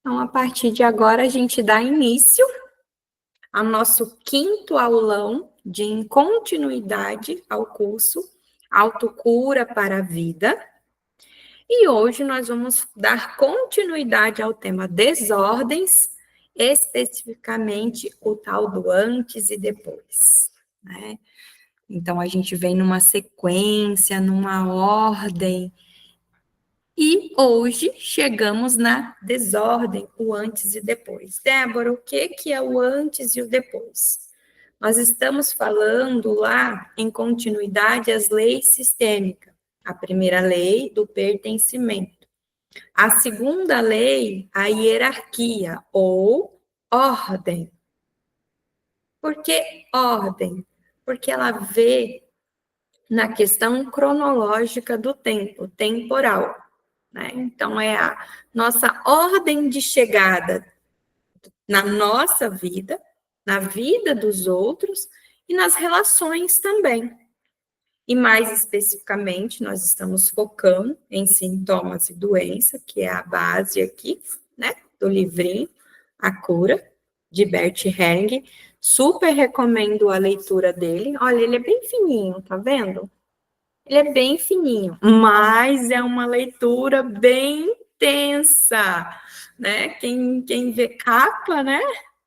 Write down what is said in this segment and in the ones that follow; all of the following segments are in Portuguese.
Então, a partir de agora, a gente dá início ao nosso 5º aulão de continuidade ao curso Autocura para a Vida. E hoje nós vamos dar continuidade ao tema desordens, especificamente o tal do antes e depois, né? Então, a gente vem numa sequência, numa ordem. E hoje chegamos na desordem, o antes e depois. Débora, o que é o antes e o depois? Nós estamos falando lá, em continuidade, as leis sistêmicas. A primeira lei, do pertencimento. A segunda lei, a hierarquia, ou ordem. Por que ordem? Porque ela vê na questão cronológica do tempo, temporal. Né? Então, é a nossa ordem de chegada na nossa vida, na vida dos outros e nas relações também. E mais especificamente, nós estamos focando em sintomas e doença, que é a base aqui, né, do livrinho A Cura, de Bert Helling. Super recomendo a leitura dele. Olha, ele é bem fininho, tá vendo? Ele é bem fininho, mas é uma leitura bem intensa, né? Quem vê capa, né?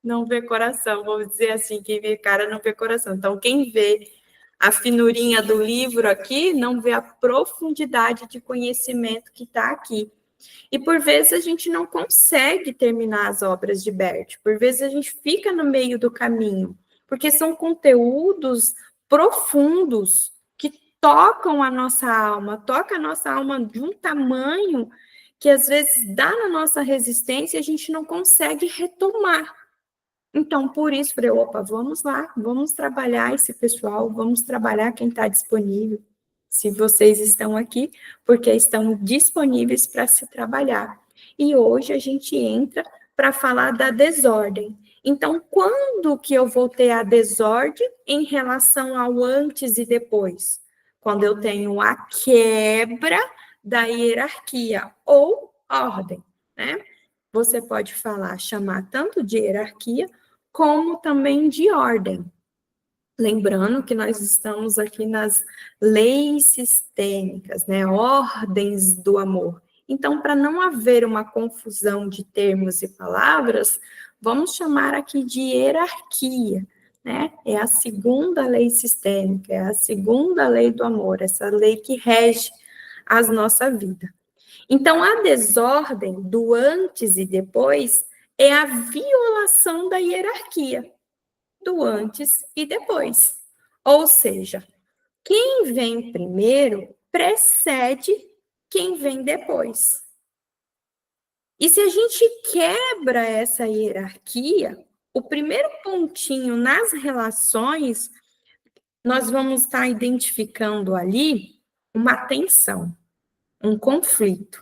Não vê coração, vamos dizer assim, quem vê cara não vê coração. Então, quem vê a finurinha do livro aqui, não vê a profundidade de conhecimento que está aqui. E por vezes a gente não consegue terminar as obras de Bert, por vezes a gente fica no meio do caminho, porque são conteúdos profundos que tocam a nossa alma de um tamanho que às vezes dá na nossa resistência e a gente não consegue retomar. Então, por isso, falei, opa, vamos lá, vamos trabalhar esse pessoal, vamos trabalhar quem está disponível. Se vocês estão aqui, porque estão disponíveis para se trabalhar. E hoje a gente entra para falar da desordem. Então, quando que eu vou ter a desordem em relação ao antes e depois? Quando eu tenho a quebra da hierarquia ou ordem, né? Você pode chamar tanto de hierarquia como também de ordem. Lembrando que nós estamos aqui nas leis sistêmicas, né? Ordens do amor. Então, para não haver uma confusão de termos e palavras, vamos chamar aqui de hierarquia, né? É a segunda lei sistêmica, é a segunda lei do amor, essa lei que rege a nossa vida. Então, a desordem do antes e depois é a violação da hierarquia do antes e depois. Ou seja, quem vem primeiro precede quem vem depois. E se a gente quebra essa hierarquia, o primeiro pontinho nas relações, nós vamos estar identificando ali uma tensão, um conflito.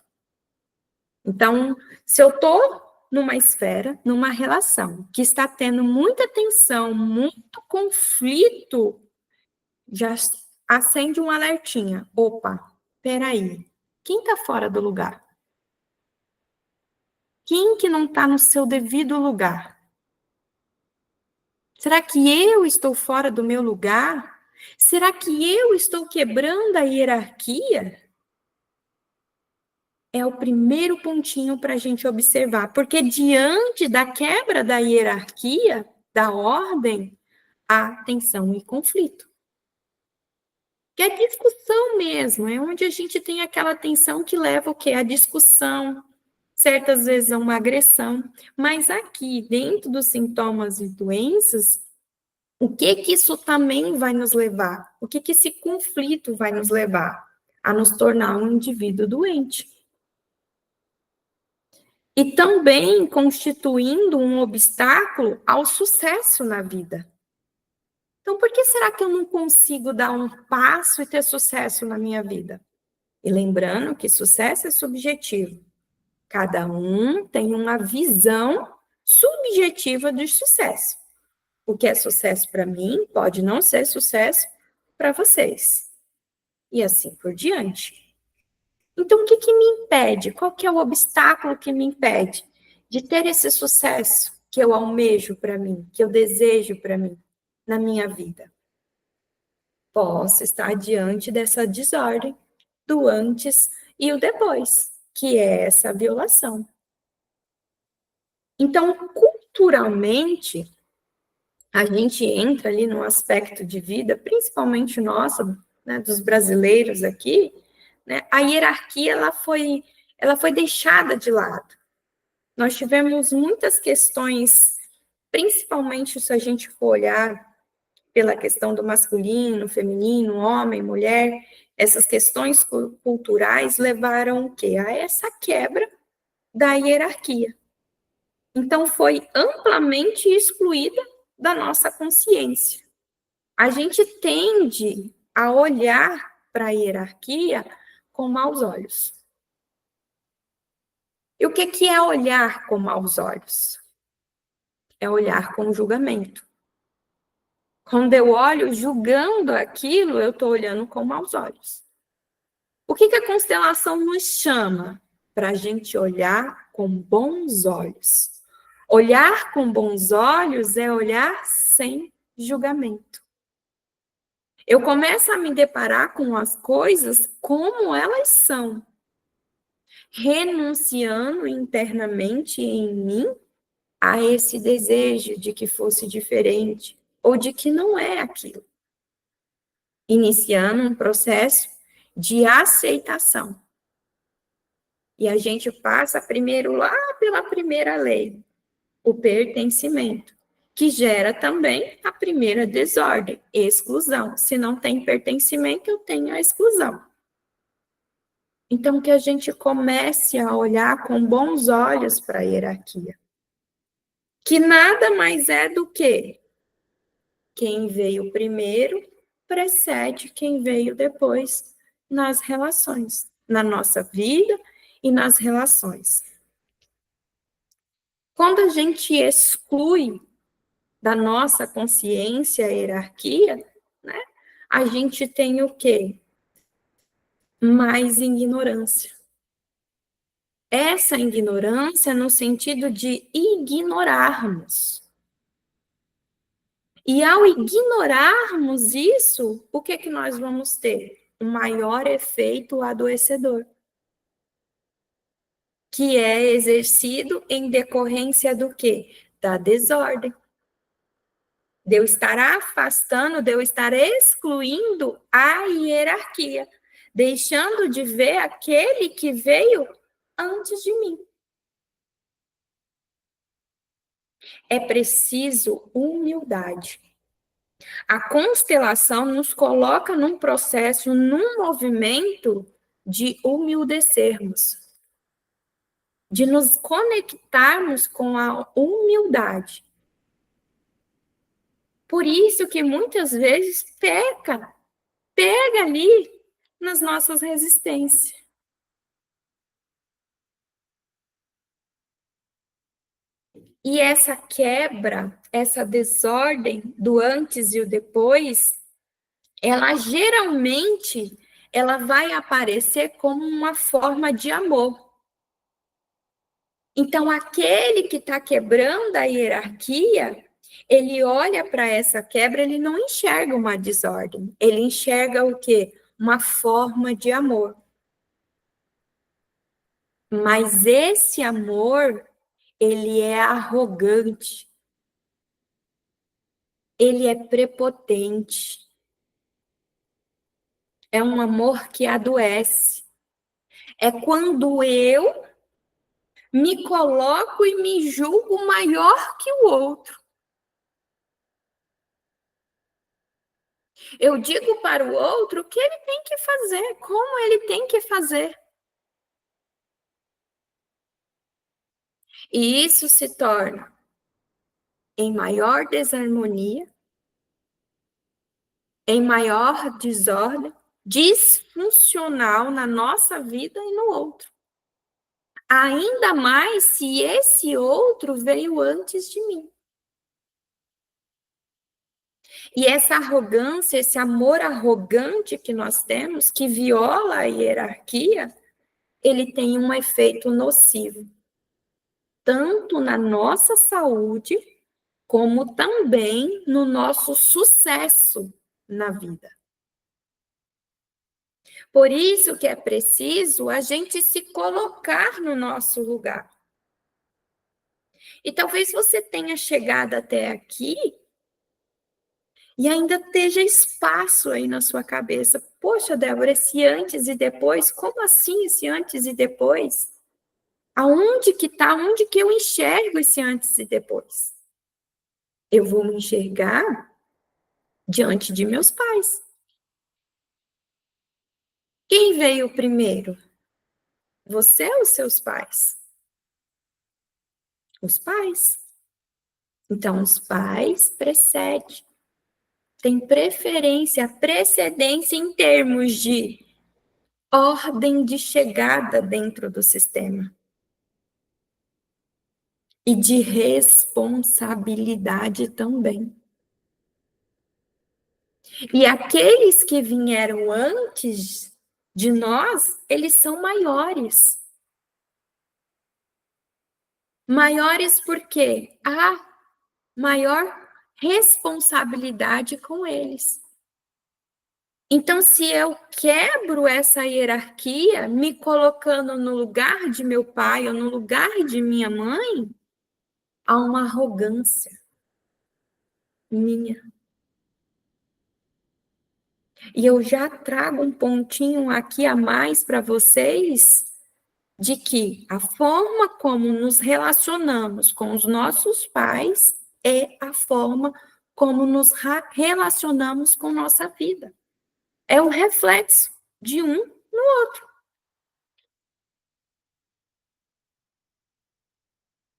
Então, se eu estou numa esfera, numa relação que está tendo muita tensão, muito conflito, já acende um alertinha. Opa, peraí, quem está fora do lugar? Quem que não está no seu devido lugar? Será que eu estou fora do meu lugar? Será que eu estou quebrando a hierarquia? É o primeiro pontinho para a gente observar, porque diante da quebra da hierarquia, da ordem, há tensão e conflito. Que é discussão mesmo, é onde a gente tem aquela tensão que leva o quê? A discussão, certas vezes a uma agressão. Mas aqui, dentro dos sintomas e doenças, o que isso também vai nos levar? O que esse conflito vai nos levar? A nos tornar um indivíduo doente. E também constituindo um obstáculo ao sucesso na vida. Então, por que será que eu não consigo dar um passo e ter sucesso na minha vida? E lembrando que sucesso é subjetivo. Cada um tem uma visão subjetiva de sucesso. O que é sucesso para mim pode não ser sucesso para vocês. E assim por diante. Então, o que me impede? Qual que é o obstáculo que me impede de ter esse sucesso que eu almejo para mim, que eu desejo para mim na minha vida. Posso estar diante dessa desordem do antes e o depois, que é essa violação. Então, culturalmente, a gente entra ali no aspecto de vida, principalmente nossa, né, dos brasileiros aqui, né, a hierarquia ela foi deixada de lado. Nós tivemos muitas questões, principalmente se a gente for olhar pela questão do masculino, feminino, homem, mulher, essas questões culturais levaram o quê? A essa quebra da hierarquia. Então, foi amplamente excluída da nossa consciência. A gente tende a olhar para a hierarquia com maus olhos. E o que é olhar com maus olhos? É olhar com julgamento. Quando eu olho julgando aquilo, eu estou olhando com maus olhos. O que a constelação nos chama? Para a gente olhar com bons olhos. Olhar com bons olhos é olhar sem julgamento. Eu começo a me deparar com as coisas como elas são, renunciando internamente em mim a esse desejo de que fosse diferente ou de que não é aquilo. Iniciando um processo de aceitação. E a gente passa primeiro lá pela primeira lei, o pertencimento, que gera também a primeira desordem, exclusão. Se não tem pertencimento, eu tenho a exclusão. Então, que a gente comece a olhar com bons olhos para a hierarquia. Que nada mais é do que quem veio primeiro precede quem veio depois nas relações, na nossa vida e nas relações. Quando a gente exclui da nossa consciência a hierarquia, né, a gente tem o quê? Mais ignorância. Essa ignorância no sentido de ignorarmos. E ao ignorarmos isso, o que nós vamos ter? Um maior efeito adoecedor, que é exercido em decorrência do quê? Da desordem. De eu estar afastando, de eu estar excluindo a hierarquia, deixando de ver aquele que veio antes de mim. É preciso humildade. A constelação nos coloca num processo, num movimento de humildecermos, de nos conectarmos com a humildade. Por isso que muitas vezes pega ali nas nossas resistências. E essa quebra, essa desordem do antes e o depois, ela geralmente ela vai aparecer como uma forma de amor. Então, aquele que está quebrando a hierarquia, ele olha para essa quebra, ele não enxerga uma desordem, ele enxerga o quê? Uma forma de amor. Mas esse amor, ele é arrogante, ele é prepotente, é um amor que adoece. É quando eu me coloco e me julgo maior que o outro. Eu digo para o outro o que ele tem que fazer, como ele tem que fazer. E isso se torna em maior desarmonia, em maior desordem, disfuncional na nossa vida e no outro. Ainda mais se esse outro veio antes de mim. E essa arrogância, esse amor arrogante que nós temos, que viola a hierarquia, ele tem um efeito nocivo. tanto na nossa saúde, como também no nosso sucesso na vida. Por isso que é preciso a gente se colocar no nosso lugar. E talvez você tenha chegado até aqui e ainda esteja espaço aí na sua cabeça. Poxa, Débora, esse antes e depois, como assim esse antes e depois? Aonde que está? Onde que eu enxergo esse antes e depois? Eu vou me enxergar diante de meus pais. Quem veio primeiro? Você ou seus pais? Os pais. Então, os pais precedem. Tem preferência, precedência em termos de ordem de chegada dentro do sistema. E de responsabilidade também. E aqueles que vieram antes de nós, eles são maiores. Maiores porque há maior responsabilidade com eles. Então, se eu quebro essa hierarquia, me colocando no lugar de meu pai ou no lugar de minha mãe, há uma arrogância minha. E eu já trago um pontinho aqui a mais para vocês, de que a forma como nos relacionamos com os nossos pais é a forma como nos relacionamos com nossa vida. É um reflexo de um no outro.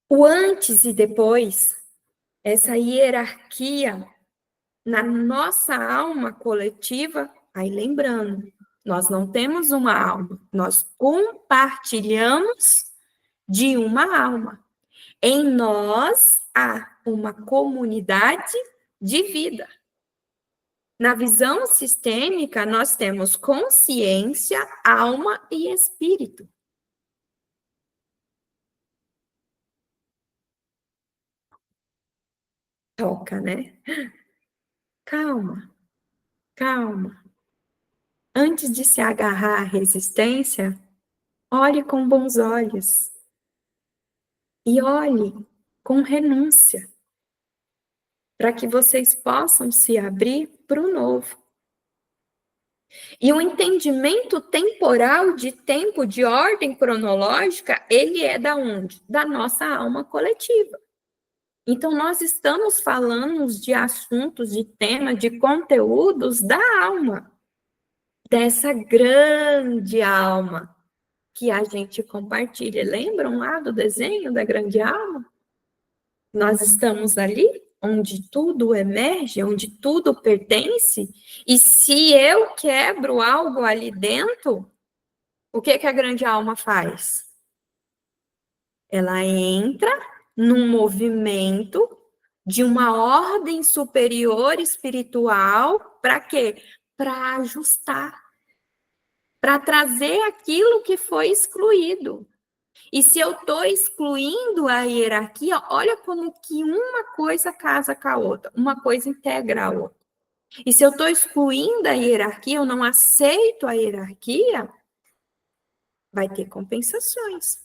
O antes e depois, essa hierarquia na nossa alma coletiva, aí lembrando, nós não temos uma alma, nós compartilhamos de uma alma. Em nós há uma comunidade de vida. Na visão sistêmica, nós temos consciência, alma e espírito. Toca, né? Calma, calma. Antes de se agarrar à resistência, olhe com bons olhos. E olhe com renúncia, para que vocês possam se abrir para o novo. E o entendimento temporal de tempo, de ordem cronológica, ele é da onde? Da nossa alma coletiva. Então, nós estamos falando de assuntos, de temas, de conteúdos da alma, dessa grande alma que a gente compartilha. Lembram lá do desenho da grande alma? Nós estamos ali onde tudo emerge, onde tudo pertence, e se eu quebro algo ali dentro, o que que a grande alma faz? Ela entra num movimento de uma ordem superior espiritual, para quê? Para ajustar, para trazer aquilo que foi excluído. E se eu estou excluindo a hierarquia, olha como que uma coisa casa com a outra, uma coisa integra a outra. E se eu estou excluindo a hierarquia, eu não aceito a hierarquia, vai ter compensações.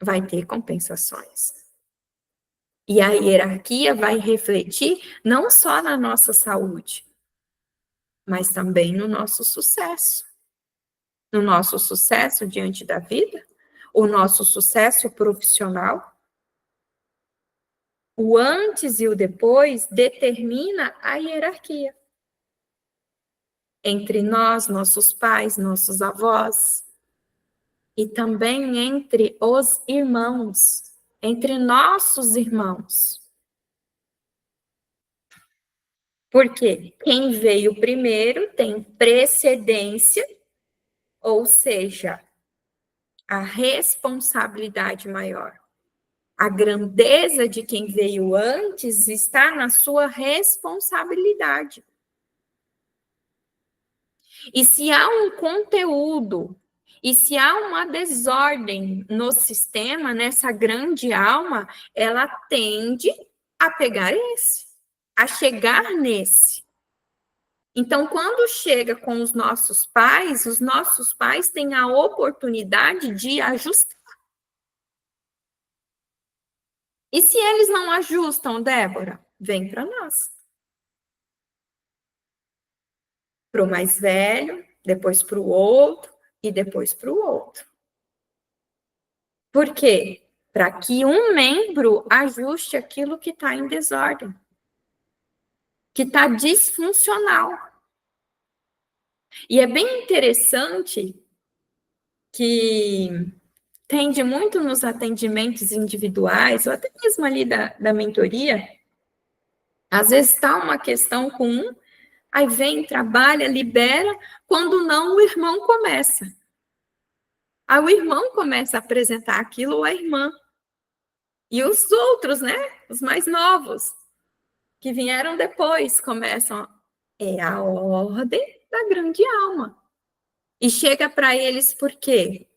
Vai ter compensações. E a hierarquia vai refletir não só na nossa saúde, mas também no nosso sucesso. No nosso sucesso diante da vida, o nosso sucesso profissional. O antes e o depois determina a hierarquia. Entre nós, nossos pais, nossos avós, e também entre os irmãos, entre nossos irmãos. Porque quem veio primeiro tem precedência, ou seja, a responsabilidade maior. A grandeza de quem veio antes está na sua responsabilidade. E se há um conteúdo E se há uma desordem no sistema, nessa grande alma, ela tende a pegar esse, a chegar nesse. Então, quando chega com os nossos pais têm a oportunidade de ajustar. E se eles não ajustam, Débora, vem para nós. Para o mais velho, depois para o outro e depois para o outro. Por quê? Para que um membro ajuste aquilo que está em desordem, que está disfuncional. E é bem interessante que tende muito nos atendimentos individuais, ou até mesmo ali da mentoria, às vezes está uma questão com um, aí vem, trabalha, libera, quando não, o irmão começa. Aí o irmão começa a apresentar aquilo, ou a irmã. E os outros, né, os mais novos, que vieram depois, começam, é a ordem da grande alma. E chega para eles por quê?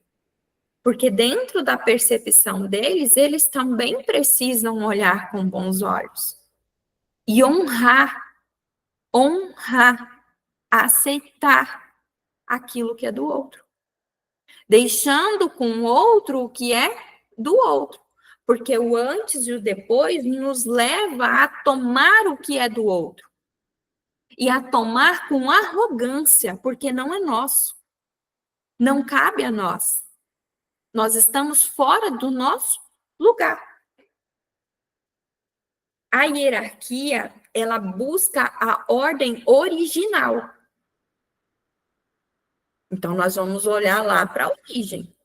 Porque dentro da percepção deles, eles também precisam olhar com bons olhos. E honrar, aceitar aquilo que é do outro. Deixando com o outro o que é do outro. Porque o antes e o depois nos leva a tomar o que é do outro. E a tomar com arrogância, porque não é nosso. Não cabe a nós. Nós estamos fora do nosso lugar. A hierarquia, ela busca a ordem original. Então, nós vamos olhar lá para a origem.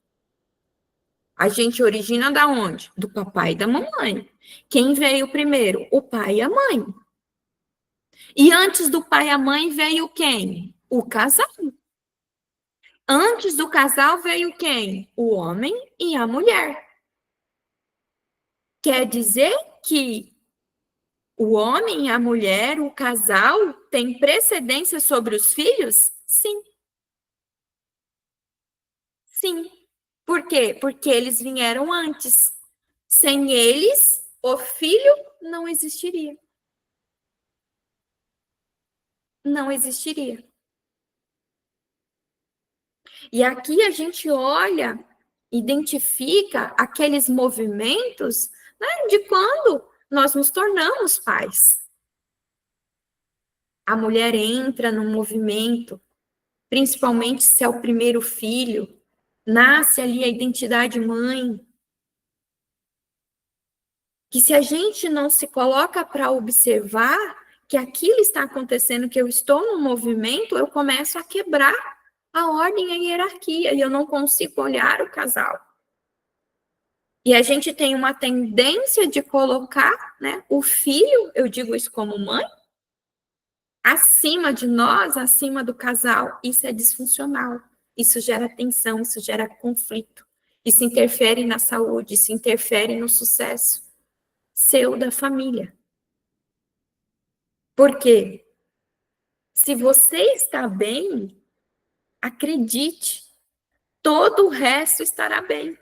A gente origina da onde? Do papai e da mamãe. Quem veio primeiro? O pai e a mãe. E antes do pai e a mãe veio quem? O casal. Antes do casal veio quem? O homem e a mulher. Quer dizer que o homem e a mulher, o casal, tem precedência sobre os filhos? Sim. Sim. Por quê? Porque eles vieram antes. Sem eles, o filho não existiria. Não existiria. E aqui a gente olha, identifica aqueles movimentos, né, de quando nós nos tornamos pais. A mulher entra no movimento, principalmente se é o primeiro filho, nasce ali a identidade mãe. Que se a gente não se coloca para observar que aquilo está acontecendo, que eu estou no movimento, eu começo a quebrar a ordem e a hierarquia, e eu não consigo olhar o casal. E a gente tem uma tendência de colocar, né, o filho, eu digo isso como mãe, acima de nós, acima do casal. Isso é disfuncional. Isso gera tensão, isso gera conflito. Isso interfere na saúde, isso interfere no sucesso seu da família. Por quê? Se você está bem, acredite, todo o resto estará bem.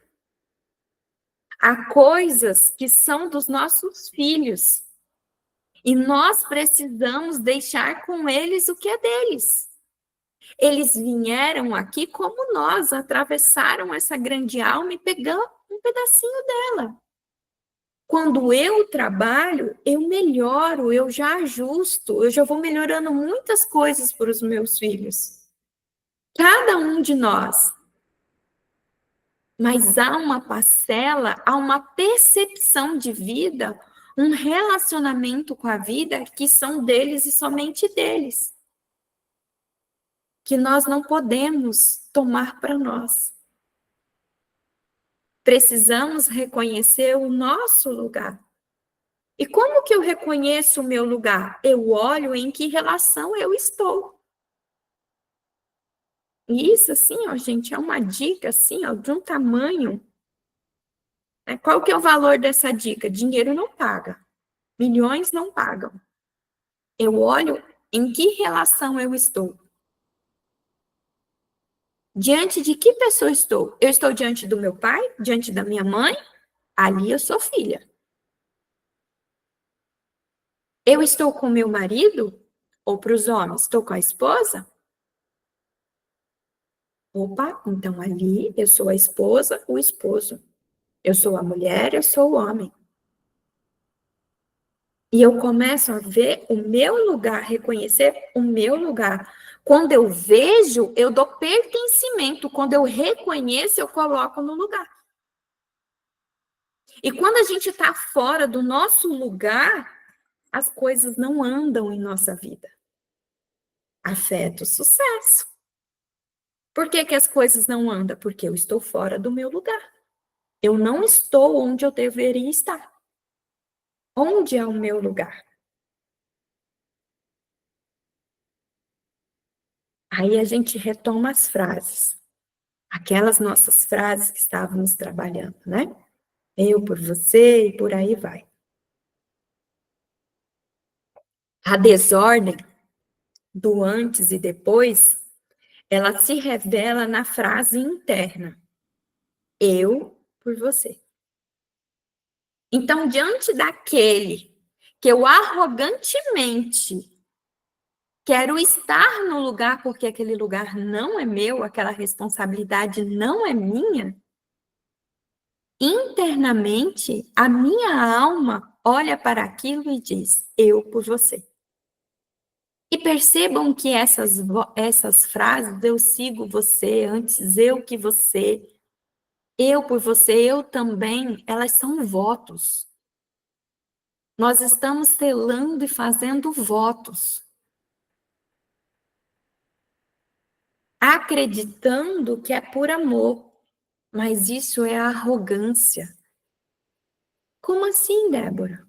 Há coisas que são dos nossos filhos e nós precisamos deixar com eles o que é deles. Eles vieram aqui como nós, atravessaram essa grande alma e pegaram um pedacinho dela. Quando eu trabalho, eu melhoro, eu já ajusto, eu já vou melhorando muitas coisas para os meus filhos. Cada um de nós. Mas há uma parcela, há uma percepção de vida, um relacionamento com a vida que são deles e somente deles. Que nós não podemos tomar para nós. Precisamos reconhecer o nosso lugar. E como que eu reconheço o meu lugar? Eu olho em que relação eu estou. E isso, assim, ó, gente, é uma dica, assim, ó, de um tamanho. Qual que é o valor dessa dica? Dinheiro não paga. Milhões não pagam. Eu olho em que relação eu estou. Diante de que pessoa estou? Eu estou diante do meu pai? Diante da minha mãe? Ali eu sou filha. Eu estou com meu marido? Ou para os homens, estou com a esposa? Opa, então ali eu sou a esposa, o esposo. Eu sou a mulher, eu sou o homem. E eu começo a ver o meu lugar, reconhecer o meu lugar. Quando eu vejo, eu dou pertencimento. Quando eu reconheço, eu coloco no lugar. E quando a gente está fora do nosso lugar, as coisas não andam em nossa vida. Afeto, sucesso. Por que que as coisas não andam? Porque eu estou fora do meu lugar. Eu não estou onde eu deveria estar. Onde é o meu lugar? Aí a gente retoma as frases. Aquelas nossas frases que estávamos trabalhando, né? Eu por você e por aí vai. A desordem do antes e depois, ela se revela na frase interna. Eu por você. Então, diante daquele que eu arrogantemente quero estar no lugar porque aquele lugar não é meu, aquela responsabilidade não é minha, internamente a minha alma olha para aquilo e diz: eu por você. E percebam que essas frases, eu sigo você, antes eu que você, eu por você, eu também, elas são votos. Nós estamos selando e fazendo votos, acreditando que é por amor, mas isso é arrogância. Como assim, Débora?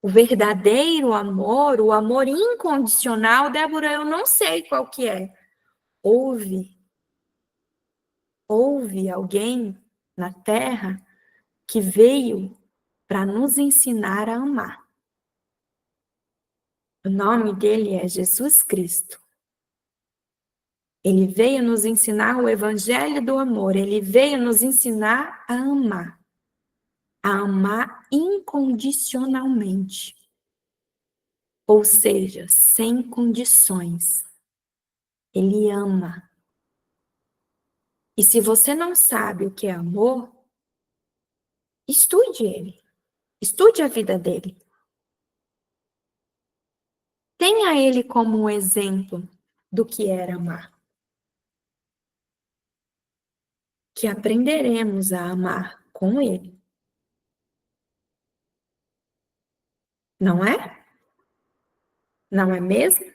O verdadeiro amor, o amor incondicional, Débora, eu não sei qual que é. Houve alguém na Terra que veio para nos ensinar a amar. O nome dele é Jesus Cristo. Ele veio nos ensinar o evangelho do amor, ele veio nos ensinar a amar incondicionalmente, ou seja, sem condições. Ele ama. E se você não sabe o que é amor, estude ele, estude a vida dele. Tenha ele como um exemplo do que era amar. Que aprenderemos a amar com ele. Não é? Não é mesmo?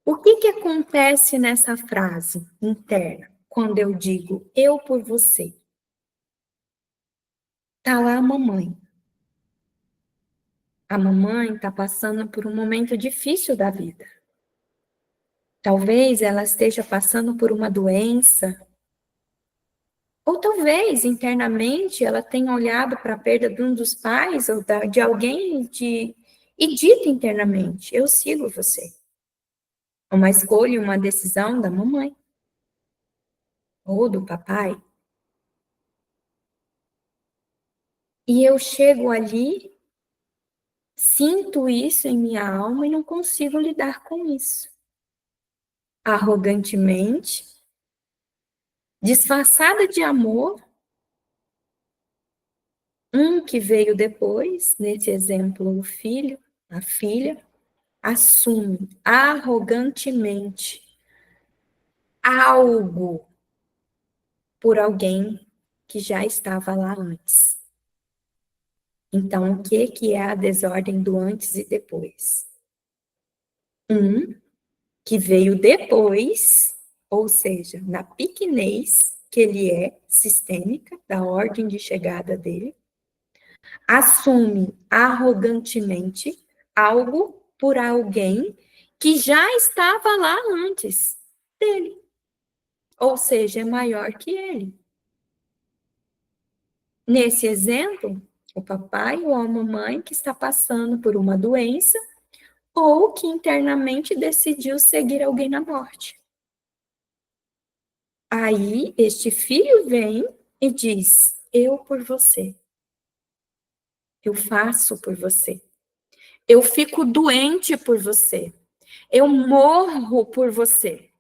O que que acontece nessa frase interna quando eu digo eu por você? Tá lá a mamãe. A mamãe está passando por um momento difícil da vida. Talvez ela esteja passando por uma doença, ou talvez internamente ela tenha olhado para a perda de um dos pais ou de alguém e dito internamente: eu sigo você. Uma escolha, uma decisão da mamãe ou do papai. E eu chego ali, sinto isso em minha alma e não consigo lidar com isso. Arrogantemente, disfarçada de amor, um que veio depois, nesse exemplo, o filho, a filha, assume arrogantemente algo por alguém que já estava lá antes. Então, o que é a desordem do antes e depois? Um que veio depois, ou seja, na pequenez que ele é, sistêmica, da ordem de chegada dele, assume arrogantemente algo por alguém que já estava lá antes dele, ou seja, é maior que ele. Nesse exemplo, o papai ou a mamãe que está passando por uma doença ou que internamente decidiu seguir alguém na morte. Aí, este filho vem e diz: eu por você. Eu faço por você. Eu fico doente por você. Eu morro por você.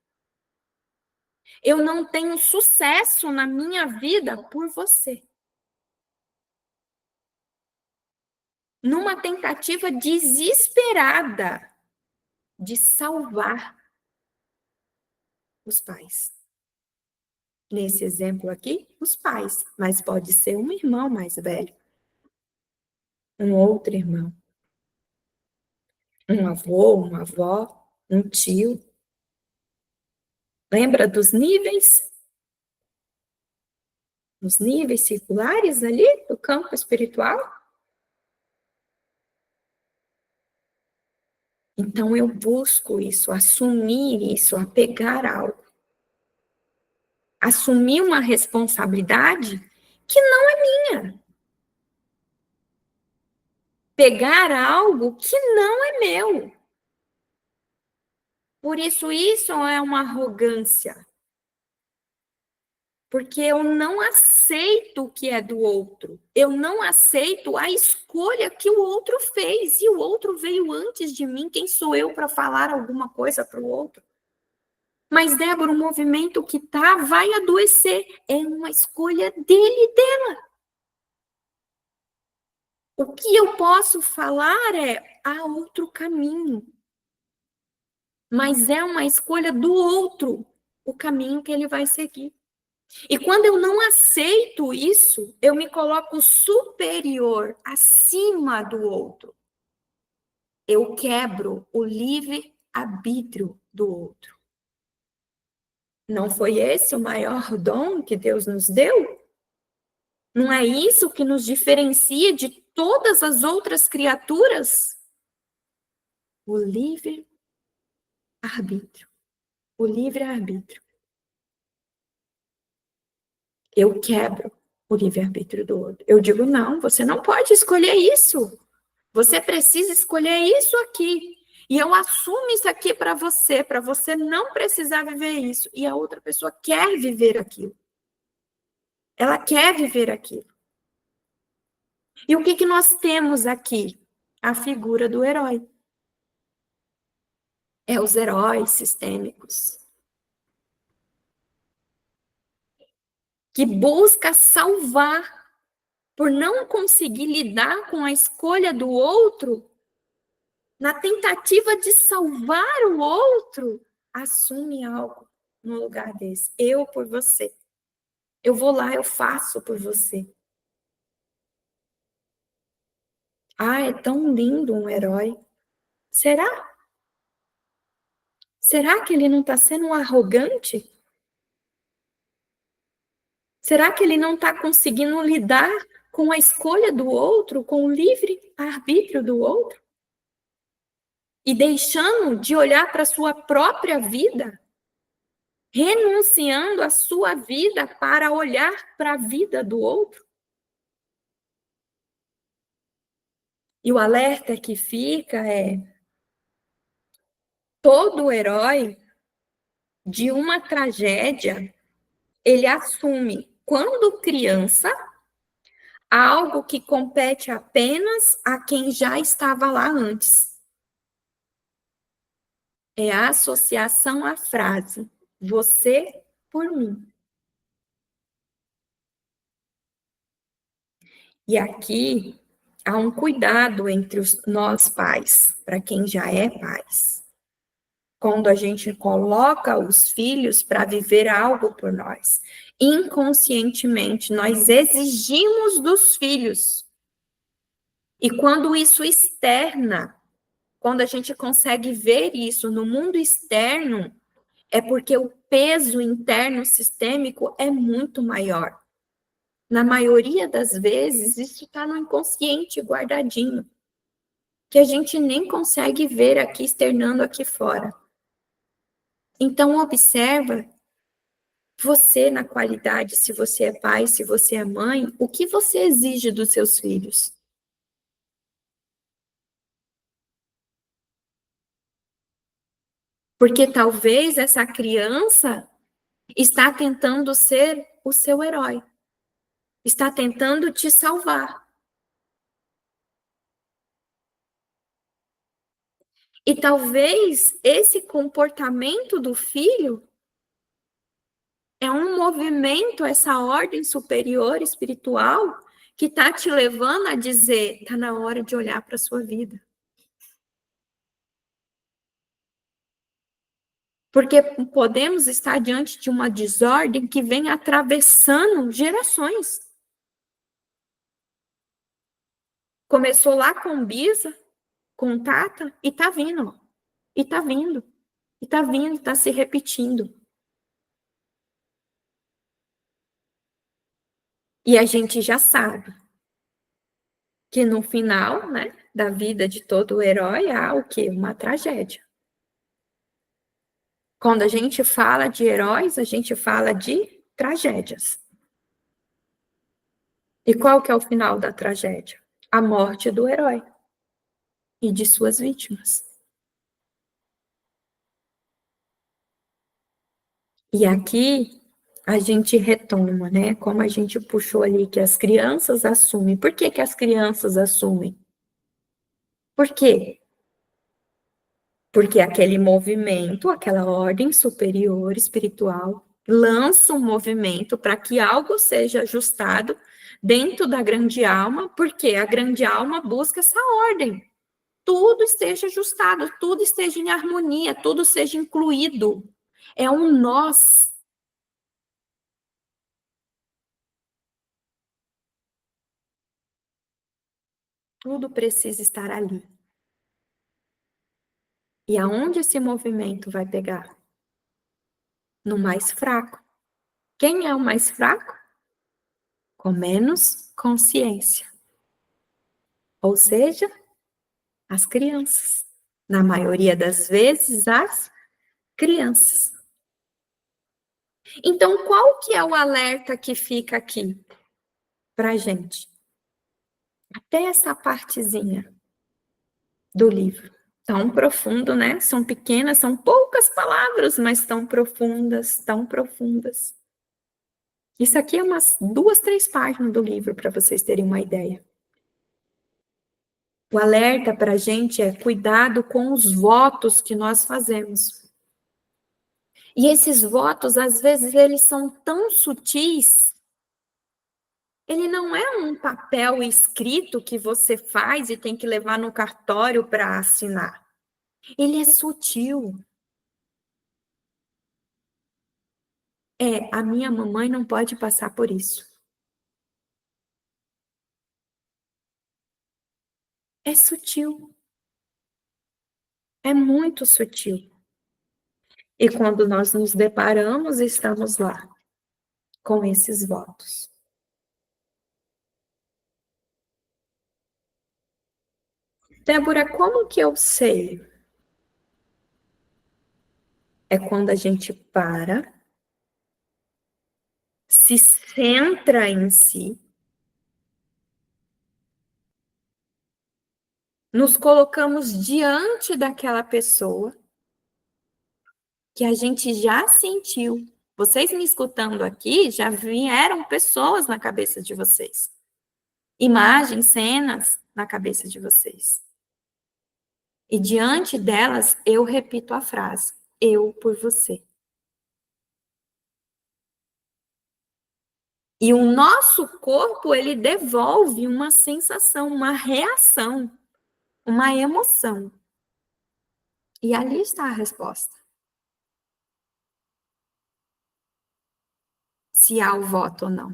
Eu não tenho sucesso na minha vida por você. Numa tentativa desesperada de salvar os pais. Nesse exemplo aqui, os pais, mas pode ser um irmão mais velho, um outro irmão, um avô, uma avó, um tio. Lembra dos níveis? Os níveis circulares ali do campo espiritual? Então eu busco isso, assumir isso, apegar algo. Assumir uma responsabilidade que não é minha. Pegar algo que não é meu. Por isso é uma arrogância. Porque eu não aceito o que é do outro. Eu não aceito a escolha que o outro fez. E o outro veio antes de mim. Quem sou eu para falar alguma coisa para o outro? Mas, Débora, o movimento que tá vai adoecer. É uma escolha dele e dela. O que eu posso falar é: há outro caminho. Mas é uma escolha do outro, o caminho que ele vai seguir. E quando eu não aceito isso, eu me coloco superior, acima do outro. Eu quebro o livre-arbítrio do outro. Não foi esse o maior dom que Deus nos deu? Não é isso que nos diferencia de todas as outras criaturas? O livre-arbítrio. O livre-arbítrio. Eu quebro o livre-arbítrio do outro. Eu digo: não, você não pode escolher isso. Você precisa escolher isso aqui. E eu assumo isso aqui para você não precisar viver isso. E a outra pessoa quer viver aquilo. Ela quer viver aquilo. E o que que nós temos aqui? A figura do herói. É os heróis sistêmicos. Que busca salvar por não conseguir lidar com a escolha do outro, na tentativa de salvar o outro, assume algo no lugar desse. Eu por você. Eu vou lá, eu faço por você. Ah, é tão lindo um herói. Será? Será que ele não está sendo um arrogante? Será que ele não está conseguindo lidar com a escolha do outro, com o livre arbítrio do outro? E deixando de olhar para a sua própria vida? Renunciando à sua vida para olhar para a vida do outro? E o alerta que fica é: todo herói de uma tragédia, ele assume, quando criança, algo que compete apenas a quem já estava lá antes. É a associação à frase: você por mim. E aqui há um cuidado entre nós pais, para quem já é pais. Quando a gente coloca os filhos para viver algo por nós, inconscientemente nós exigimos dos filhos. E quando isso externa, quando a gente consegue ver isso no mundo externo, é porque o peso interno sistêmico é muito maior. Na maioria das vezes, isso está no inconsciente guardadinho, que a gente nem consegue ver aqui externando aqui fora. Então, observa você na qualidade, se você é pai, se você é mãe, o que você exige dos seus filhos? Porque talvez essa criança está tentando ser o seu herói. Está tentando te salvar. E talvez esse comportamento do filho é um movimento, essa ordem superior espiritual, que está te levando a dizer, está na hora de olhar para a sua vida. Porque podemos estar diante de uma desordem que vem atravessando gerações. Começou lá com Bisa, com Tata, e está vindo, ó. E está vindo, e está vindo, está se repetindo. E a gente já sabe que no final, né, da vida de todo herói há o quê? Uma tragédia. Quando a gente fala de heróis, a gente fala de tragédias. E qual que é o final da tragédia? A morte do herói e de suas vítimas. E aqui a gente retoma, né? Como a gente puxou ali que as crianças assumem. Por que que as crianças assumem? Por quê? Porque aquele movimento, aquela ordem superior espiritual, lança um movimento para que algo seja ajustado dentro da grande alma, porque a grande alma busca essa ordem. Tudo esteja ajustado, tudo esteja em harmonia, tudo seja incluído. É um nós. Tudo precisa estar ali. E aonde esse movimento vai pegar? No mais fraco. Quem é o mais fraco? Com menos consciência. Ou seja, as crianças. Na maioria das vezes, as crianças. Então, qual que é o alerta que fica aqui pra gente? Até essa partezinha do livro. Tão profundo, né? São pequenas, são poucas palavras, mas tão profundas, tão profundas. Isso aqui é umas 2, 3 páginas do livro, para vocês terem uma ideia. O alerta para a gente é cuidado com os votos que nós fazemos. E esses votos, às vezes, eles são tão sutis. Ele não é um papel escrito que você faz e tem que levar no cartório para assinar. Ele é sutil. A minha mamãe não pode passar por isso. É sutil. É muito sutil. E quando nós nos deparamos, estamos lá, com esses votos. Débora, como que eu sei? É quando a gente para, se centra em si, nos colocamos diante daquela pessoa que a gente já sentiu. Vocês me escutando aqui, já vieram pessoas na cabeça de vocês. Imagens, cenas na cabeça de vocês. E diante delas, eu repito a frase, eu por você. E o nosso corpo, ele devolve uma sensação, uma reação, uma emoção. E ali está a resposta. Se há o voto ou não.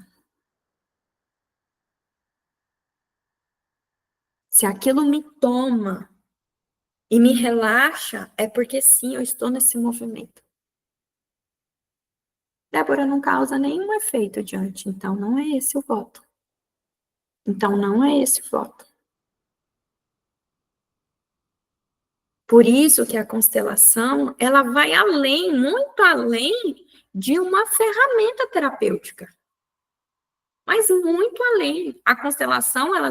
Se aquilo me toma e me relaxa, é porque sim, eu estou nesse movimento. Débora não causa nenhum efeito diante, então não é esse o voto. Então não é esse o voto. Por isso que a constelação, ela vai além, muito além de uma ferramenta terapêutica. Mas muito além. A constelação, ela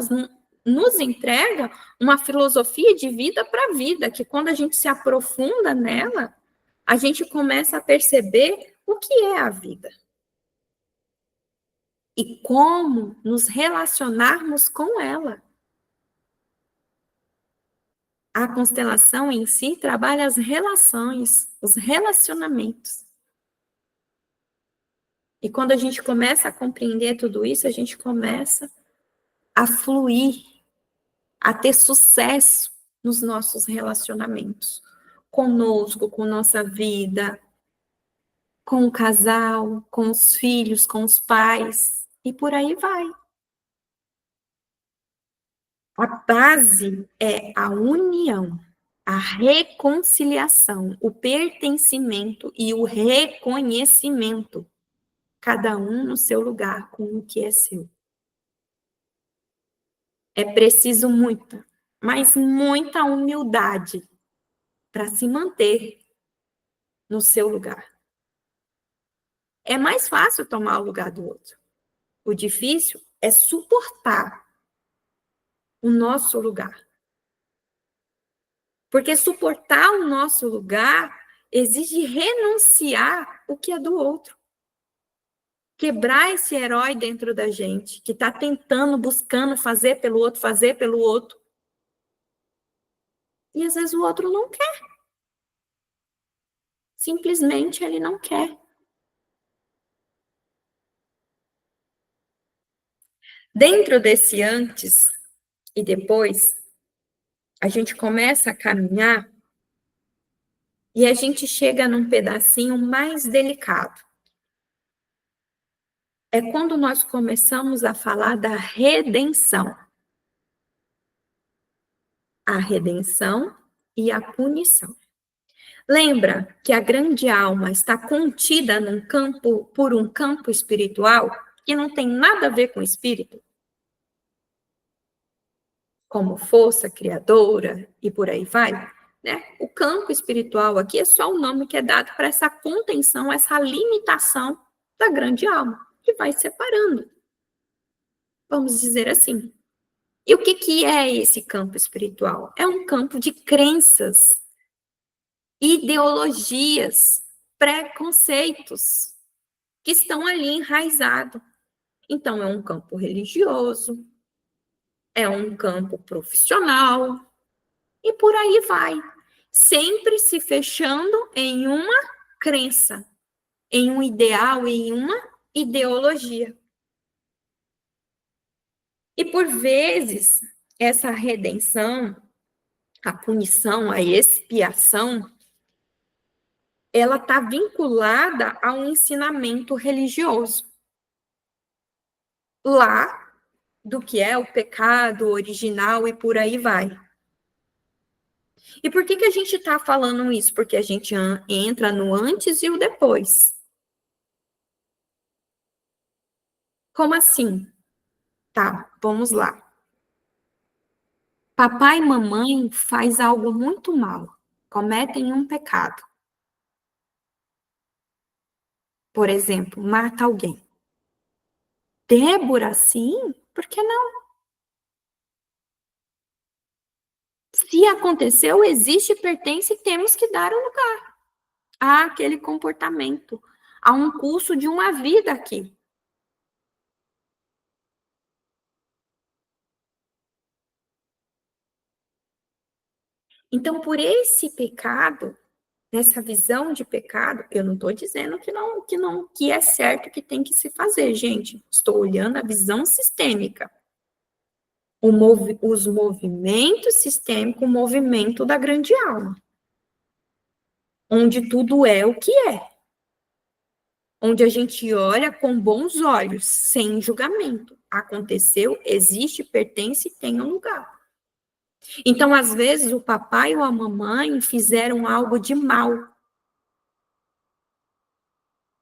nos entrega uma filosofia de vida para a vida, que quando a gente se aprofunda nela, a gente começa a perceber o que é a vida e como nos relacionarmos com ela. A constelação em si trabalha as relações, os relacionamentos. E quando a gente começa a compreender tudo isso, a gente começa a fluir, a ter sucesso nos nossos relacionamentos. Conosco, com nossa vida, com o casal, com os filhos, com os pais, e por aí vai. A base é a união, a reconciliação, o pertencimento e o reconhecimento, cada um no seu lugar com o que é seu. É preciso muita, mas muita humildade para se manter no seu lugar. É mais fácil tomar o lugar do outro. O difícil é suportar o nosso lugar. Porque suportar o nosso lugar exige renunciar o que é do outro. Quebrar esse herói dentro da gente, que está tentando, buscando fazer pelo outro, fazer pelo outro. E às vezes o outro não quer. Simplesmente ele não quer. Dentro desse antes e depois, a gente começa a caminhar e a gente chega num pedacinho mais delicado. É quando nós começamos a falar da redenção. A redenção e a punição. Lembra que a grande alma está contida num campo, por um campo espiritual que não tem nada a ver com o espírito? Como força criadora e por aí vai, né? O campo espiritual aqui é só o nome que é dado para essa contenção, essa limitação da grande alma, que vai separando. Vamos dizer assim. E o que é esse campo espiritual? É um campo de crenças, ideologias, preconceitos que estão ali enraizados. Então, é um campo religioso, é um campo profissional, e por aí vai. Sempre se fechando em uma crença, em um ideal, em uma ideologia. E por vezes, essa redenção, a punição, a expiação, ela está vinculada a um ensinamento religioso. Lá, do que é o pecado original e por aí vai. E por que a gente está falando isso? Porque a gente entra no antes e o depois. Como assim? Tá, vamos lá. Papai e mamãe faz algo muito mal, cometem um pecado. Por exemplo, mata alguém. Débora, sim? Por que não? Se aconteceu, existe, pertence e temos que dar o lugar àquele comportamento, a um curso de uma vida aqui. Então, por esse pecado, nessa visão de pecado, eu não estou dizendo que é certo que tem que se fazer, gente. Estou olhando a visão sistêmica. Os movimentos sistêmicos, o movimento da grande alma. Onde tudo é o que é. Onde a gente olha com bons olhos, sem julgamento. Aconteceu, existe, pertence e tem um lugar. Então, às vezes, o papai ou a mamãe fizeram algo de mal.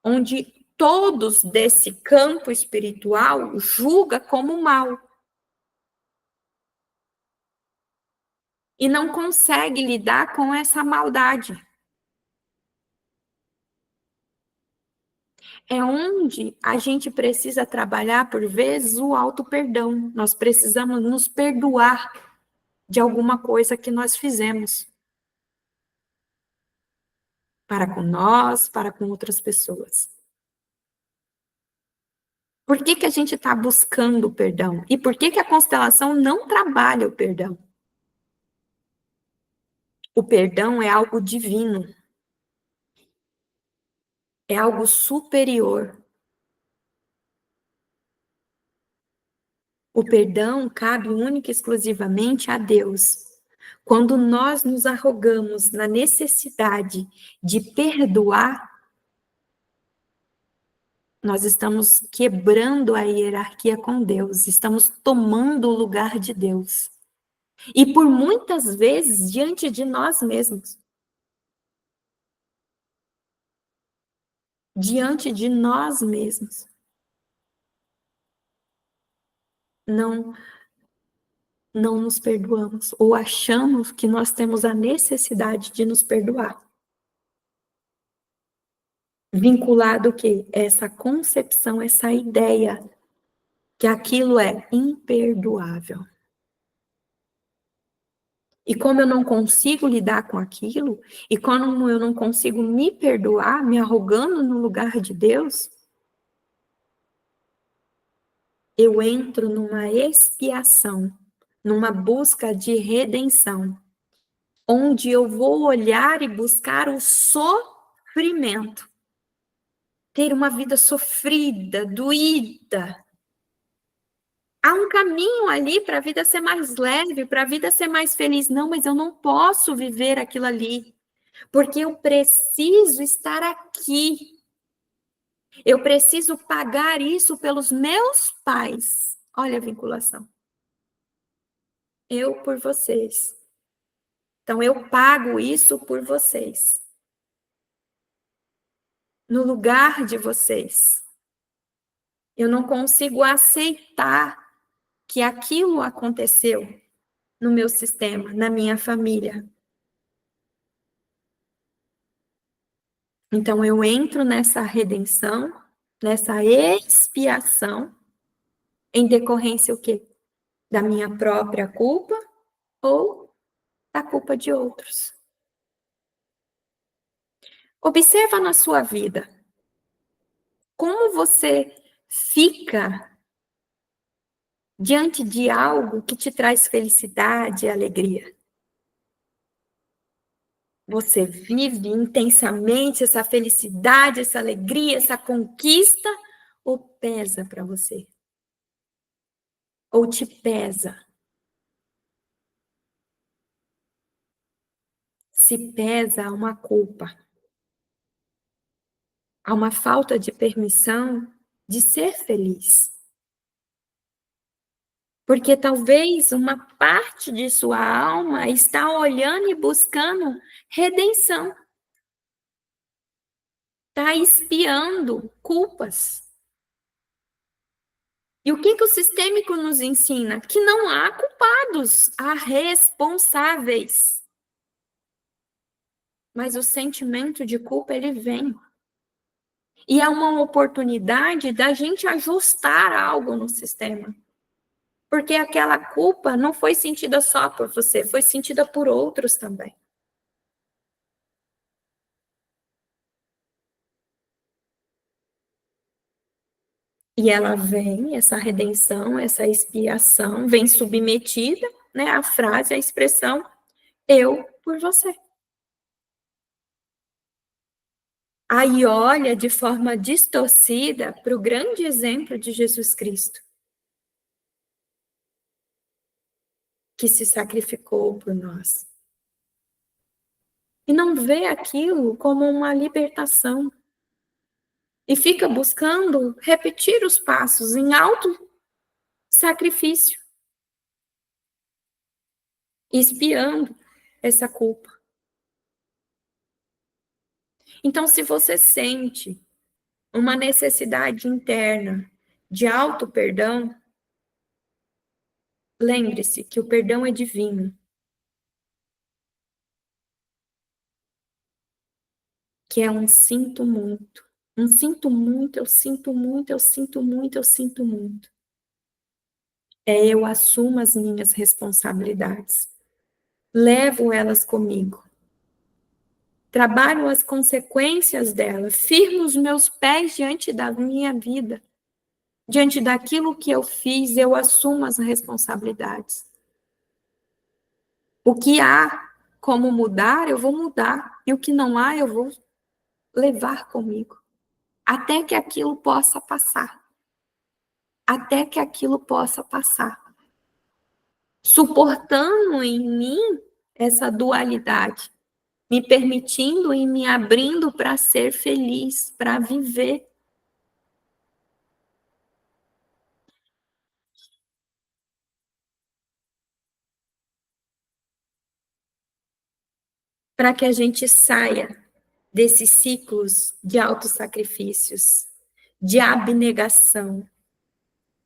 Onde todos desse campo espiritual julga como mal. E não consegue lidar com essa maldade. É onde a gente precisa trabalhar, por vezes, o auto-perdão. Nós precisamos nos perdoar de alguma coisa que nós fizemos. para com nós, para com outras pessoas. Por que que a gente está buscando o perdão? E por que que a constelação não trabalha o perdão? O perdão é algo divino, é algo superior. O perdão cabe única e exclusivamente a Deus. Quando nós nos arrogamos na necessidade de perdoar, nós estamos quebrando a hierarquia com Deus, estamos tomando o lugar de Deus. E por muitas vezes diante de nós mesmos. Diante de nós mesmos. Não, não nos perdoamos, ou achamos que nós temos a necessidade de nos perdoar. Vinculado o quê? Essa concepção, essa ideia que aquilo é imperdoável. E como eu não consigo lidar com aquilo, e como eu não consigo me perdoar, me arrogando no lugar de Deus, eu entro numa expiação, numa busca de redenção, onde eu vou olhar e buscar o sofrimento. Ter uma vida sofrida, doída. Há um caminho ali para a vida ser mais leve, para a vida ser mais feliz. Não, mas eu não posso viver aquilo ali, porque eu preciso estar aqui. Eu preciso pagar isso pelos meus pais. Olha a vinculação. Eu por vocês. Então, eu pago isso por vocês. No lugar de vocês. Eu não consigo aceitar que aquilo aconteceu no meu sistema, na minha família. Então, eu entro nessa redenção, nessa expiação, em decorrência o quê? Da minha própria culpa ou da culpa de outros. Observa na sua vida como você fica diante de algo que te traz felicidade e alegria. Você vive intensamente essa felicidade, essa alegria, essa conquista, ou pesa para você? Ou te pesa? Se pesa, há uma culpa, há uma falta de permissão de ser feliz. Porque talvez uma parte de sua alma está olhando e buscando redenção. Está espiando culpas. E o que que o sistêmico nos ensina? Que não há culpados, há responsáveis. Mas o sentimento de culpa, ele vem. E é uma oportunidade da gente ajustar algo no sistema. Porque aquela culpa não foi sentida só por você, foi sentida por outros também. E ela vem, essa redenção, essa expiação, vem submetida, né, à frase, à expressão, eu por você. Aí olha de forma distorcida para o grande exemplo de Jesus Cristo, que se sacrificou por nós. E não vê aquilo como uma libertação. E fica buscando repetir os passos em alto sacrifício, expiando essa culpa. Então, se você sente uma necessidade interna de auto perdão, lembre-se que o perdão é divino, que é um sinto muito. Um sinto muito, eu sinto muito, eu sinto muito, eu sinto muito. É eu assumo as minhas responsabilidades. Levo elas comigo. trabalho as consequências dela, firmo os meus pés diante da minha vida, diante daquilo que eu fiz, eu assumo as responsabilidades. O que há como mudar, eu vou mudar, e o que não há, eu vou levar comigo, até que aquilo possa passar. Até que aquilo possa passar. Suportando em mim essa dualidade, me permitindo e me abrindo para ser feliz, para viver. Para que a gente saia desses ciclos de autossacrifícios, de abnegação,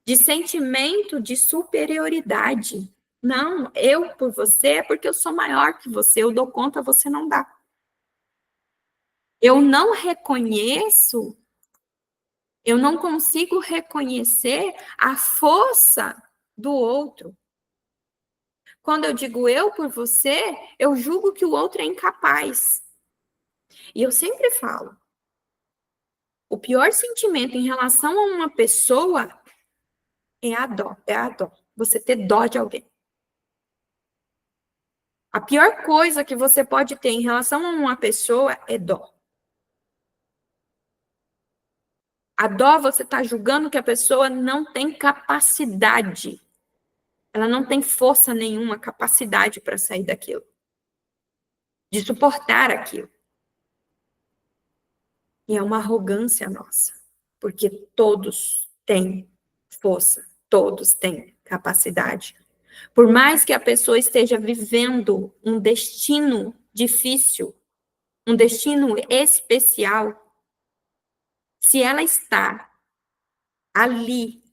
de sentimento de superioridade. Não, eu por você é porque eu sou maior que você, eu dou conta, você não dá. Eu não reconheço, eu não consigo reconhecer a força do outro. Quando eu digo eu por você, eu julgo que o outro é incapaz. E eu sempre falo, o pior sentimento em relação a uma pessoa é a dó, é a dó. Você ter dó de alguém. A pior coisa que você pode ter em relação a uma pessoa é dó. A dó, você está julgando que a pessoa não tem capacidade. Ela não tem força nenhuma, capacidade para sair daquilo. De suportar aquilo. E é uma arrogância nossa. Porque todos têm força. Todos têm capacidade. Por mais que a pessoa esteja vivendo um destino difícil, um destino especial, se ela está ali,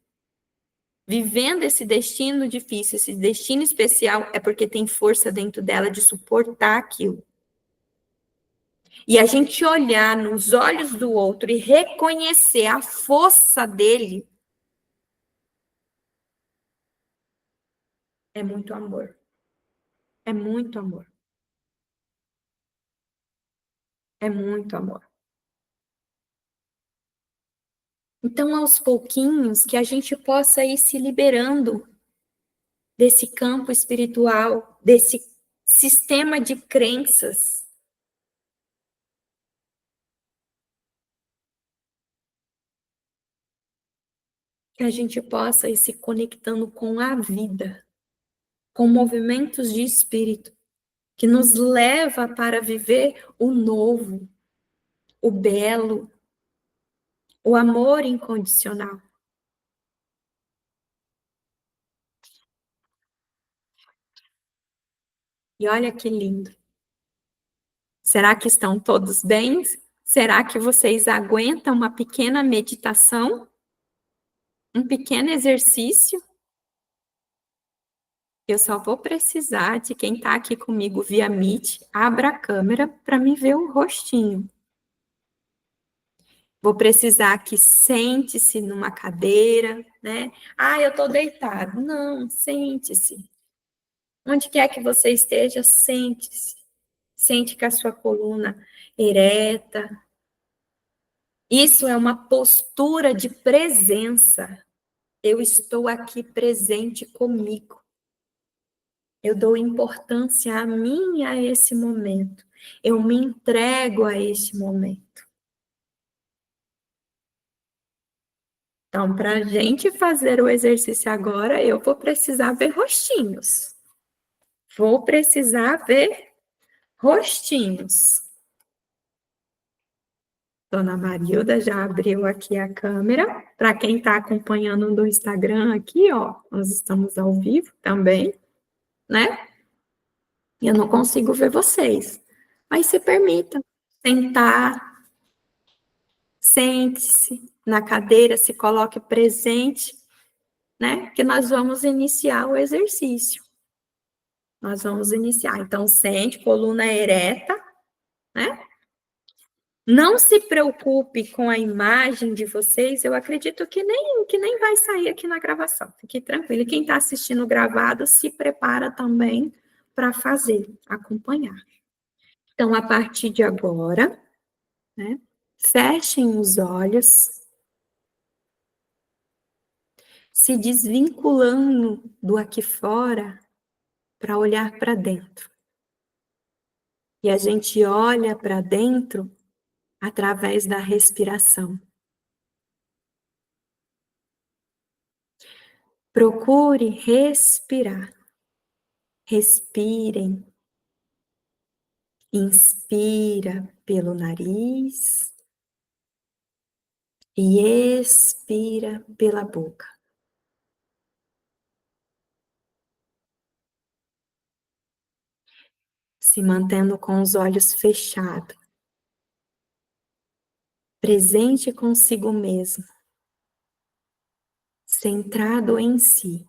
vivendo esse destino difícil, esse destino especial, é porque tem força dentro dela de suportar aquilo. E a gente olhar nos olhos do outro e reconhecer a força dele é muito amor. É muito amor. É muito amor. Então, aos pouquinhos, que a gente possa ir se liberando desse campo espiritual, desse sistema de crenças. Que a gente possa ir se conectando com a vida, com movimentos de espírito, que nos leva para viver o novo, o belo, o amor incondicional. E olha que lindo. Será que estão todos bem? Será que vocês aguentam uma pequena meditação? Um pequeno exercício? Eu só vou precisar de quem está aqui comigo via Meet, abra a câmera para me ver o rostinho. Vou precisar que sente-se numa cadeira, né? Ah, eu estou deitado. Não, sente-se. Onde quer que você esteja, sente-se. Sente que a sua coluna ereta. Isso é uma postura de presença. Eu estou aqui presente comigo. Eu dou importância a mim e a esse momento. Eu me entrego a este momento. Então, para a gente fazer o exercício agora, eu vou precisar ver rostinhos. Vou precisar ver rostinhos. Dona Marilda já abriu aqui a câmera. Para quem está acompanhando no Instagram aqui, ó, nós estamos ao vivo também, né? Eu não consigo ver vocês. Mas se permita sentar, sente-se na cadeira, se coloque presente, né? Que nós vamos iniciar o exercício. Nós vamos iniciar. Então, sente, coluna ereta, né? Não se preocupe com a imagem de vocês, eu acredito que nem vai sair aqui na gravação. Fique tranquilo. E quem está assistindo gravado, se prepara também para fazer, acompanhar. Então, a partir de agora, né, fechem os olhos, se desvinculando do aqui fora para olhar para dentro. E a gente olha para dentro através da respiração. Procure respirar. Respirem. Inspira pelo nariz e expira pela boca. Se mantendo com os olhos fechados, presente consigo mesmo, centrado em si.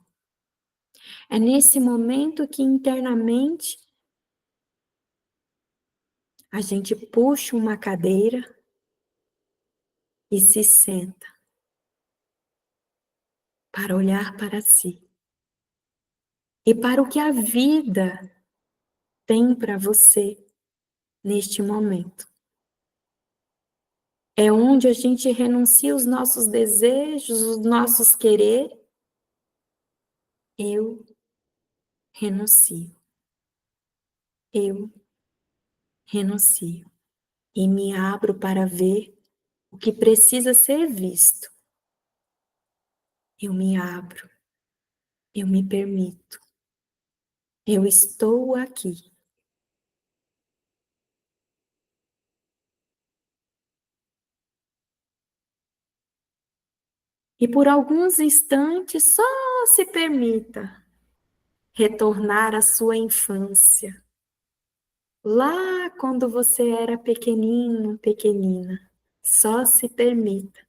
É nesse momento que internamente a gente puxa uma cadeira e se senta para olhar para si e para o que a vida tem para você neste momento. É onde a gente renuncia os nossos desejos, os nossos querer. Eu renuncio. Eu renuncio. E me abro para ver o que precisa ser visto. Eu me abro. Eu me permito. Eu estou aqui. E por alguns instantes, só se permita retornar à sua infância. Lá quando você era pequenino, pequenina. Só se permita.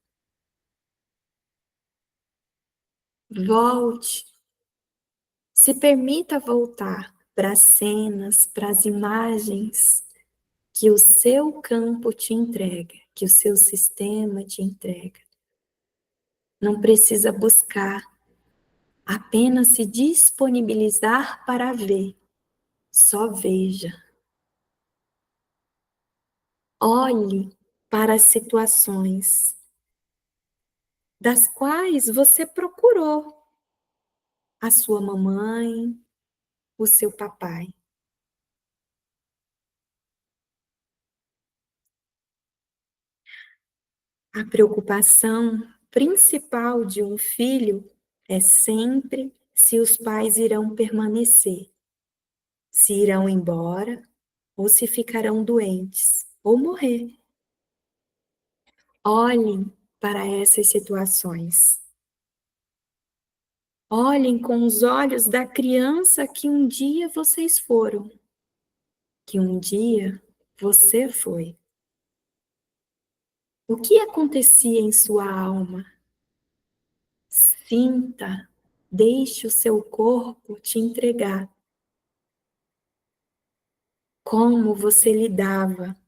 Volte. Se permita voltar para as cenas, para as imagens que o seu campo te entrega, que o seu sistema te entrega. Não precisa buscar, apenas se disponibilizar para ver. Só veja. Olhe para as situações das quais você procurou a sua mamãe, o seu papai. A preocupação principal de um filho é sempre se os pais irão permanecer, se irão embora ou se ficarão doentes ou morrer. Olhem para essas situações. Olhem com os olhos da criança que um dia vocês foram, que um dia você foi. O que acontecia em sua alma? Sinta, deixe o seu corpo te entregar. Como você lidava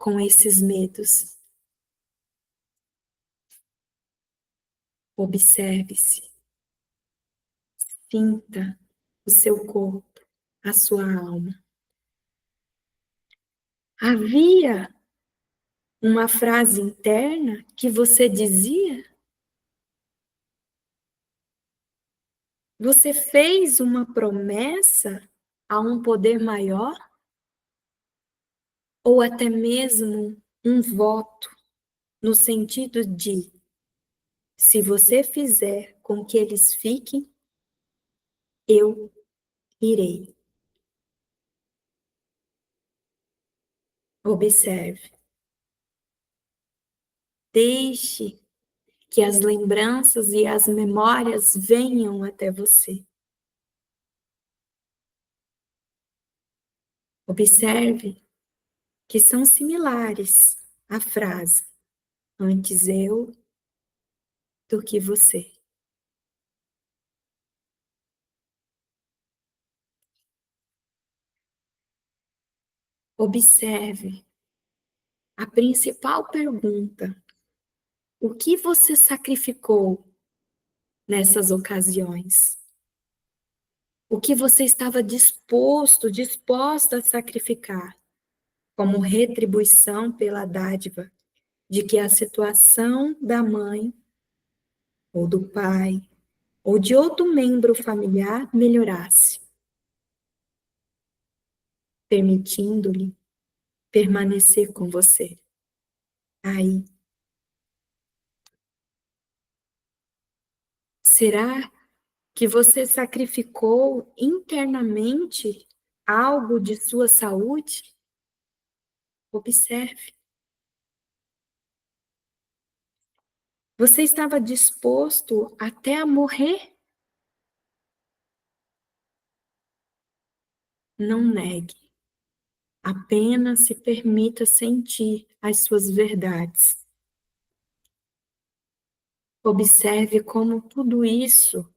com esses medos? Observe-se, sinta o seu corpo, a sua alma. Havia uma frase interna que você dizia? Você fez uma promessa a um poder maior? Ou até mesmo um voto, no sentido de: se você fizer com que eles fiquem, eu irei. Observe. Deixe que as lembranças e as memórias venham até você. Observe que são similares à frase antes eu do que você. Observe a principal pergunta: o que você sacrificou nessas ocasiões? O que você estava disposta a sacrificar como retribuição pela dádiva de que a situação da mãe, ou do pai, ou de outro membro familiar melhorasse, permitindo-lhe permanecer com você. Aí, será que você sacrificou internamente algo de sua saúde? Observe. Você estava disposto até a morrer? Não negue. Apenas se permita sentir as suas verdades. Observe como tudo isso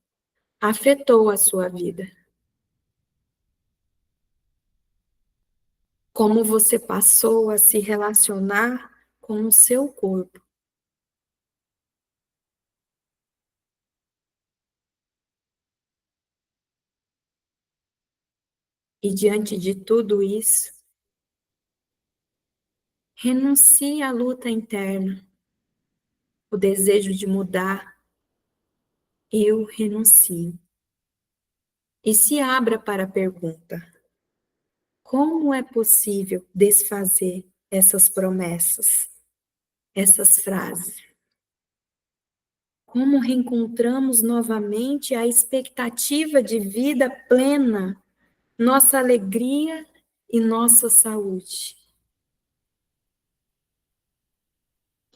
afetou a sua vida. Como você passou a se relacionar com o seu corpo. E diante de tudo isso, renuncie à luta interna, o desejo de mudar. Eu renuncio. E se abra para a pergunta: como é possível desfazer essas promessas, essas frases? Como reencontramos novamente a expectativa de vida plena, nossa alegria e nossa saúde?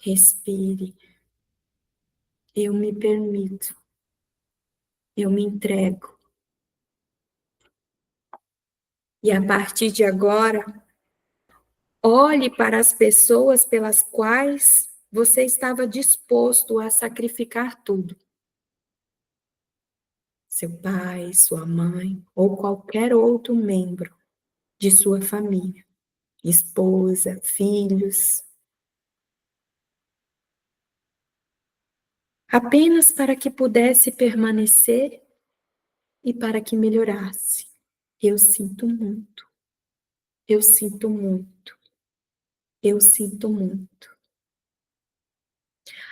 Respire. Eu me permito. Eu me entrego. E a partir de agora, olhe para as pessoas pelas quais você estava disposto a sacrificar tudo. Seu pai, sua mãe ou qualquer outro membro de sua família, esposa, filhos, apenas para que pudesse permanecer e para que melhorasse. Eu sinto muito, eu sinto muito, eu sinto muito.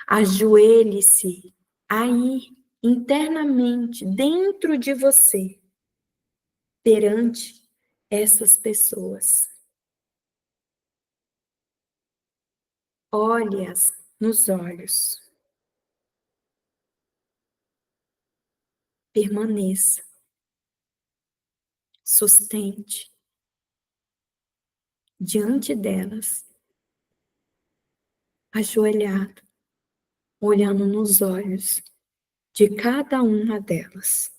Ajoelhe-se aí, internamente, dentro de você, perante essas pessoas. Olhe-as nos olhos. Permaneça. Sustente diante delas, ajoelhado, olhando nos olhos de cada uma delas.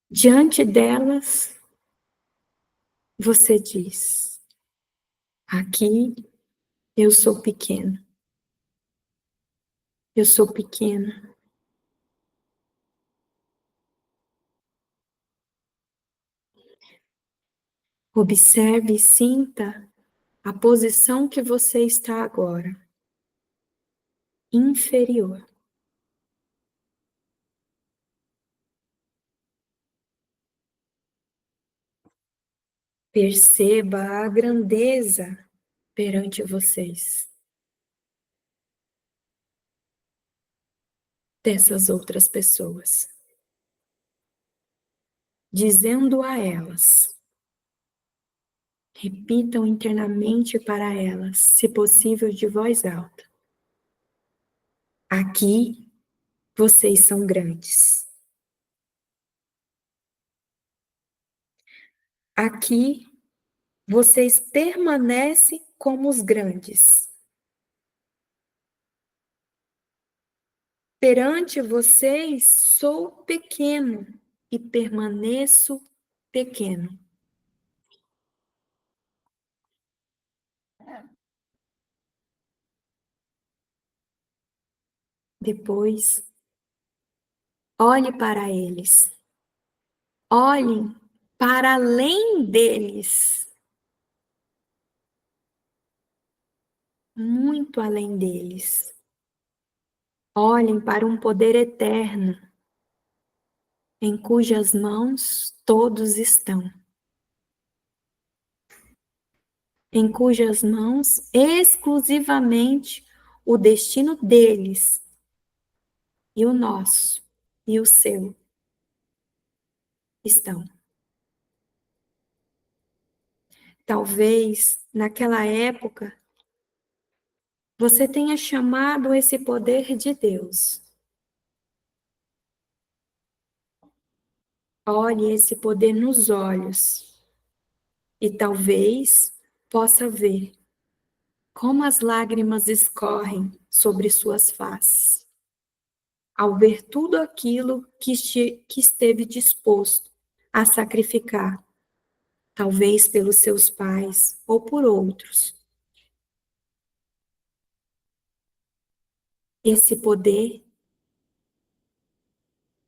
Diante delas, você diz: aqui eu sou pequena. Eu sou pequena. Observe e sinta a posição que você está agora, inferior. Perceba a grandeza perante vocês, dessas outras pessoas, dizendo a elas, repitam internamente para elas, se possível de voz alta: aqui vocês são grandes. Aqui vocês permanecem como os grandes. Perante vocês sou pequeno e permaneço pequeno. Depois, olhe para eles. Olhem para além deles. Muito além deles. Olhem para um poder eterno. em cujas mãos todos estão, em cujas mãos exclusivamente o destino deles e o nosso e o seu estão. Talvez naquela época você tenha chamado esse poder de Deus. Olhe esse poder nos olhos e talvez possa ver como as lágrimas escorrem sobre suas faces, ao ver tudo aquilo que esteve disposto a sacrificar, talvez pelos seus pais ou por outros. Esse poder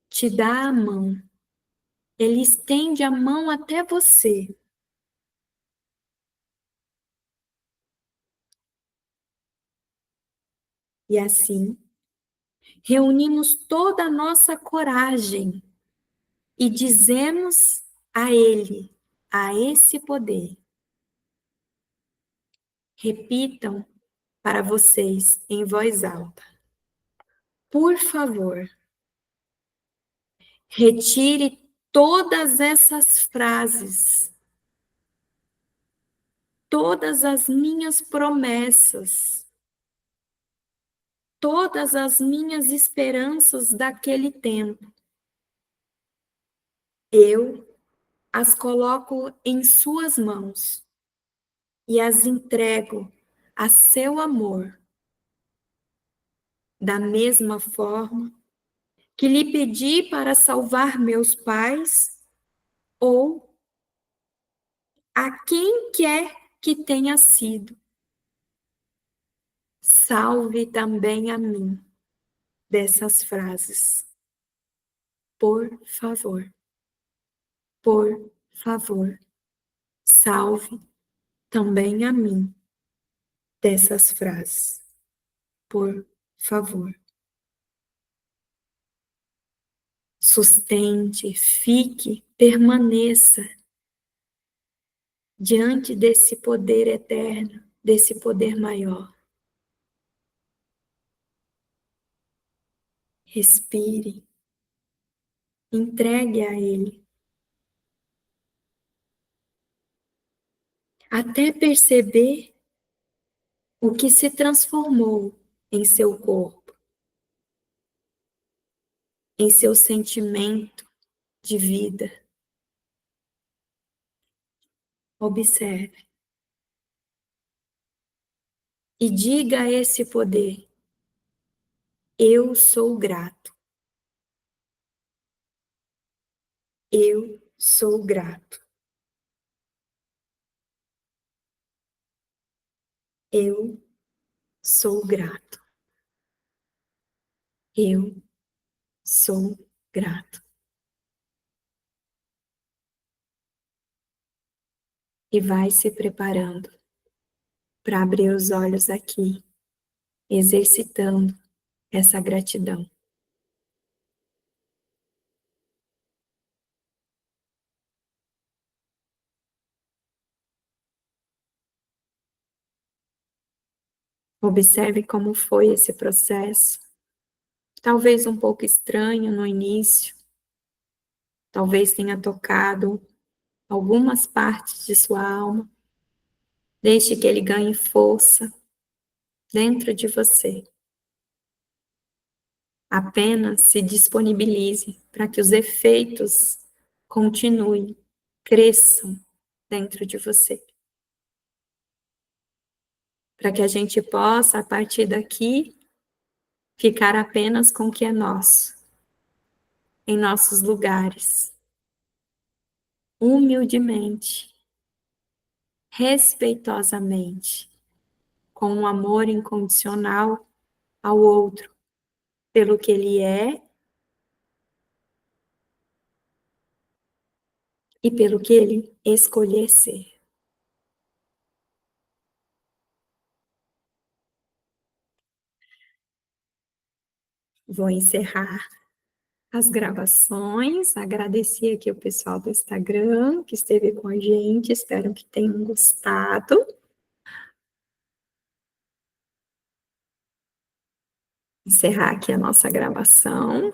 te dá a mão, ele estende a mão até você. E assim, reunimos toda a nossa coragem e dizemos a ele, a esse poder. Repitam para vocês em voz alta. Por favor, retire todas essas frases, todas as minhas promessas, todas as minhas esperanças daquele tempo. Eu as coloco em suas mãos e as entrego a seu amor, da mesma forma que lhe pedi para salvar meus pais ou a quem quer que tenha sido. Salve também a mim dessas frases. Por favor, por favor, salve também a mim dessas frases. Por favor. Sustente, fique, permaneça diante desse poder eterno, desse poder maior. Respire, entregue a Ele, até perceber o que se transformou em seu corpo, em seu sentimento de vida. Observe e diga a esse poder: eu sou grato, eu sou grato, eu sou grato, eu sou grato. E vai se preparando para abrir os olhos aqui, exercitando essa gratidão. Observe como foi esse processo. Talvez um pouco estranho no início, talvez tenha tocado algumas partes de sua alma. Deixe que ele ganhe força dentro de você. Apenas se disponibilize para que os efeitos continuem, cresçam dentro de você. Para que a gente possa, a partir daqui, ficar apenas com o que é nosso, em nossos lugares, humildemente, respeitosamente, com um amor incondicional ao outro, pelo que ele é e pelo que ele escolher ser. Vou encerrar as gravações, agradecer aqui o pessoal do Instagram que esteve com a gente, espero que tenham gostado. Encerrar aqui a nossa gravação.